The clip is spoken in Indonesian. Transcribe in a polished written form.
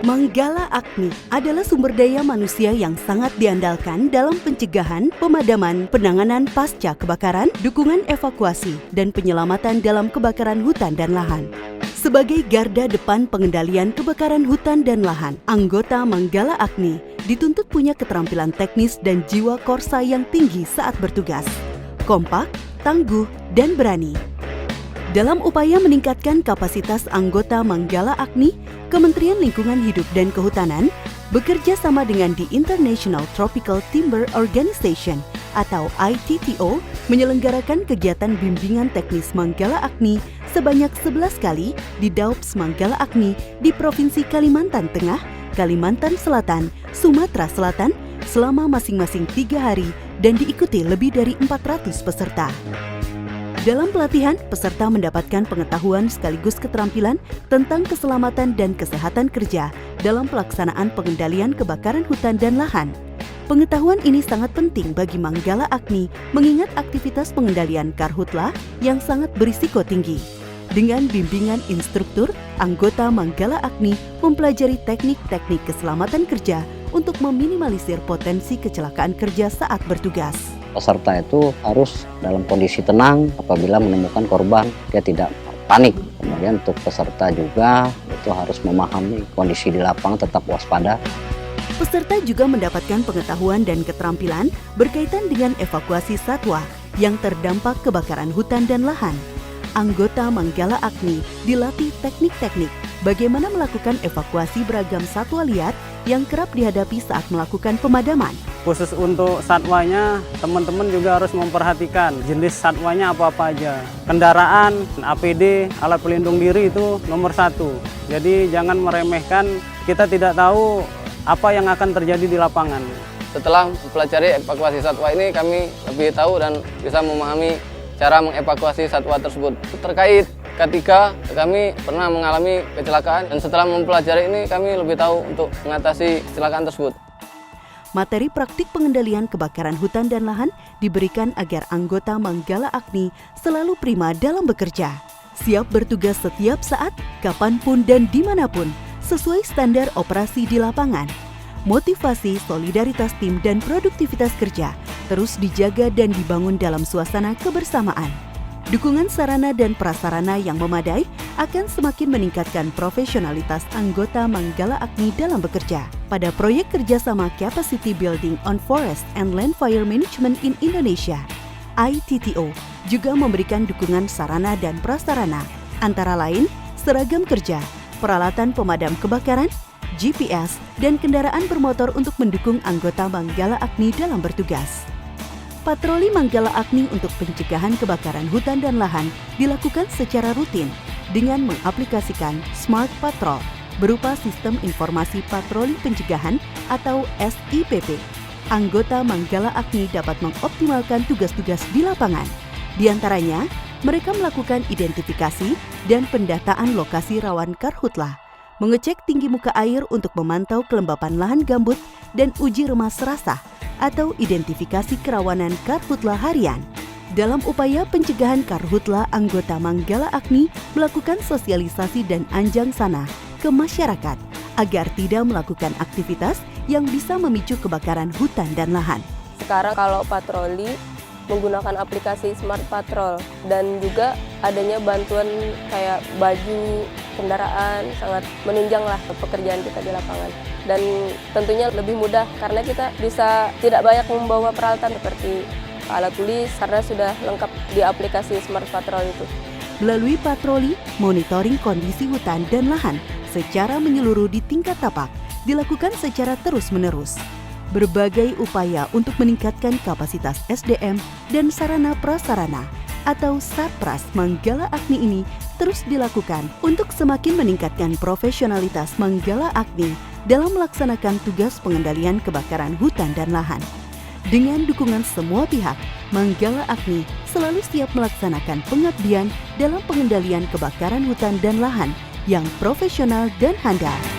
Manggala Agni adalah sumber daya manusia yang sangat diandalkan dalam pencegahan, pemadaman, penanganan pasca kebakaran, dukungan evakuasi, dan penyelamatan dalam kebakaran hutan dan lahan. Sebagai garda depan pengendalian kebakaran hutan dan lahan, anggota Manggala Agni dituntut punya keterampilan teknis dan jiwa korsa yang tinggi saat bertugas, kompak, tangguh, dan berani. Dalam upaya meningkatkan kapasitas anggota Manggala Agni, Kementerian Lingkungan Hidup dan Kehutanan bekerja sama dengan The International Tropical Timber Organization atau ITTO menyelenggarakan kegiatan bimbingan teknis Manggala Agni sebanyak 11 kali di Daups Manggala Agni di Provinsi Kalimantan Tengah, Kalimantan Selatan, Sumatera Selatan selama masing-masing 3 hari dan diikuti lebih dari 400 peserta. Dalam pelatihan, peserta mendapatkan pengetahuan sekaligus keterampilan tentang keselamatan dan kesehatan kerja dalam pelaksanaan pengendalian kebakaran hutan dan lahan. Pengetahuan ini sangat penting bagi Manggala Agni mengingat aktivitas pengendalian karhutla yang sangat berisiko tinggi. Dengan bimbingan instruktur, anggota Manggala Agni mempelajari teknik-teknik keselamatan kerja untuk meminimalisir potensi kecelakaan kerja saat bertugas. Peserta itu harus dalam kondisi tenang apabila menemukan korban, dia tidak panik. Kemudian untuk peserta juga itu harus memahami kondisi di lapangan, tetap waspada. Peserta juga mendapatkan pengetahuan dan keterampilan berkaitan dengan evakuasi satwa yang terdampak kebakaran hutan dan lahan. Anggota Manggala Agni dilatih teknik-teknik bagaimana melakukan evakuasi beragam satwa liar yang kerap dihadapi saat melakukan pemadaman. Khusus untuk satwanya, teman-teman juga harus memperhatikan jenis satwanya apa-apa aja. Kendaraan, APD, alat pelindung diri itu nomor 1. Jadi jangan meremehkan, kita tidak tahu apa yang akan terjadi di lapangan. Setelah mempelajari evakuasi satwa ini, kami lebih tahu dan bisa memahami cara mengevakuasi satwa tersebut. Terkait ketika kami pernah mengalami kecelakaan dan setelah mempelajari ini kami lebih tahu untuk mengatasi kecelakaan tersebut. Materi praktik pengendalian kebakaran hutan dan lahan diberikan agar anggota Manggala Agni selalu prima dalam bekerja. Siap bertugas setiap saat, kapanpun dan dimanapun, sesuai standar operasi di lapangan. Motivasi, solidaritas tim, dan produktivitas kerja terus dijaga dan dibangun dalam suasana kebersamaan. Dukungan sarana dan prasarana yang memadai akan semakin meningkatkan profesionalitas anggota Manggala Agni dalam bekerja. Pada proyek kerjasama Capacity Building on Forest and Land Fire Management in Indonesia, ITTO juga memberikan dukungan sarana dan prasarana, antara lain seragam kerja, peralatan pemadam kebakaran, GPS, dan kendaraan bermotor untuk mendukung anggota Manggala Agni dalam bertugas. Patroli Manggala Agni untuk pencegahan kebakaran hutan dan lahan dilakukan secara rutin dengan mengaplikasikan Smart Patrol berupa Sistem Informasi Patroli Pencegahan atau SIPP. Anggota Manggala Agni dapat mengoptimalkan tugas-tugas di lapangan. Di antaranya, mereka melakukan identifikasi dan pendataan lokasi rawan karhutla, mengecek tinggi muka air untuk memantau kelembapan lahan gambut, dan uji remas serasah atau identifikasi kerawanan karhutla harian. Dalam upaya pencegahan karhutla, anggota Manggala Agni melakukan sosialisasi dan anjang sana ke masyarakat agar tidak melakukan aktivitas yang bisa memicu kebakaran hutan dan lahan. Sekarang kalau patroli menggunakan aplikasi Smart Patrol dan juga adanya bantuan kayak baju, kendaraan, sangat menunjanglah pekerjaan kita di lapangan. Dan tentunya lebih mudah karena kita bisa tidak banyak membawa peralatan seperti alat tulis karena sudah lengkap di aplikasi Smart Patrol itu. Melalui patroli, monitoring kondisi hutan dan lahan secara menyeluruh di tingkat tapak dilakukan secara terus-menerus. Berbagai upaya untuk meningkatkan kapasitas SDM dan sarana prasarana atau Sarpras Manggala Agni ini terus dilakukan untuk semakin meningkatkan profesionalitas Manggala Agni dalam melaksanakan tugas pengendalian kebakaran hutan dan lahan. Dengan dukungan semua pihak, Manggala Agni selalu siap melaksanakan pengabdian dalam pengendalian kebakaran hutan dan lahan yang profesional dan handal.